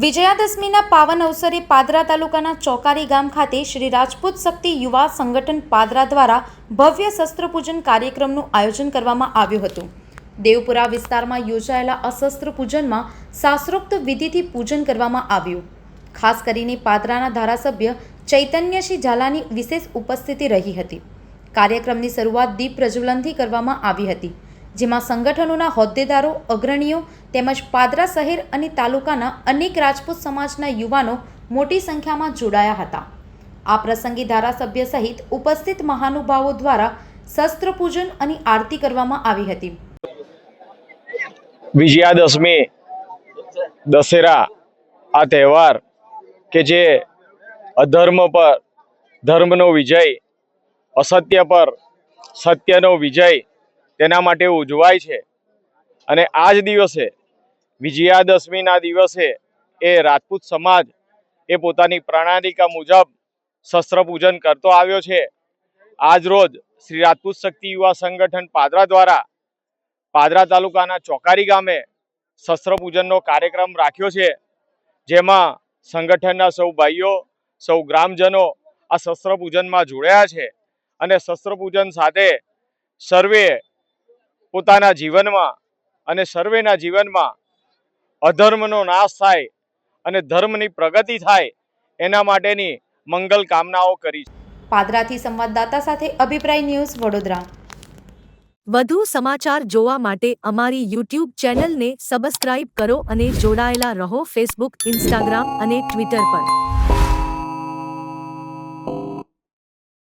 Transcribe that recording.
વિજયાદશમીના પાવન અવસરે પાદરા તાલુકાના ચોકારી ગામ ખાતે શ્રી રાજપૂત શક્તિ યુવા સંગઠન પાદરા દ્વારા ભવ્ય શસ્ત્રપૂજન કાર્યક્રમનું આયોજન કરવામાં આવ્યું હતું। દેવપુરા વિસ્તારમાં યોજાયેલા આ શસ્ત્રપૂજનમાં શાસ્ત્રોક્ત વિધિથી પૂજન કરવામાં આવ્યું। ખાસ કરીને પાદરાના ધારાસભ્ય ચૈતન્યસિંહ ઝાલાની વિશેષ ઉપસ્થિતિ રહી હતી। કાર્યક્રમની શરૂઆત દીપ પ્રજ્વલનથી કરવામાં આવી હતી, જેમાં સંગઠનોના હોદ્દેદારો, અગ્રણીઓ તેમજ પાદરા શહેર અને તાલુકાના અનેક રાજપૂત સમાજના યુવાનો મોટી સંખ્યામાં જોડાયા હતા। આ પ્રસંગે ધારાસભ્ય સહિત ઉપસ્થિત મહાનુભાવો દ્વારા શસ્ત્રપૂજન અને આરતી કરવામાં આવી હતી। વિજયાદશમી દશેરા આ તહેવાર કે જે અધર્મ પર ધર્મનો વિજય, અસત્ય પર સત્યનો વિજય તેના માટે ઉજવાય છે। અને આ જ દિવસે વિજયાદશમીના દિવસે એ રાજપૂત સમાજ એ પોતાની પ્રણાલિકા મુજબ શસ્ત્ર પૂજન કરતો આવ્યો છે। આજ રોજ શ્રી રાજપૂત શક્તિ યુવા સંગઠન પાદરા દ્વારા પાદરા તાલુકાના ચોકારી ગામે શસ્ત્ર પૂજનનો કાર્યક્રમ રાખ્યો છે, જેમાં સંગઠનના સૌ ભાઈઓ, સૌ ગ્રામજનો આ શસ્ત્ર પૂજનમાં જોડાયા છે। અને શસ્ત્ર પૂજન સાથે સર્વે પોતાના જીવનમાં અને સર્વેના જીવનમાં અધર્મનો નાશ થાય અને ધર્મની પ્રગતિ થાય એના માટેની મંગલ કામનાઓ કરી છે। પાદરાથી સંવાદદાતા સાથે અભિપ્રાય ન્યૂઝ વડોદરા। વધુ સમાચાર જોવા માટે અમારી YouTube ચેનલને સબસ્ક્રાઇબ કરો અને જોડાયેલા રહો ફેસબુક, ઇન્સ્ટાગ્રામ અને ટ્વિટર પર।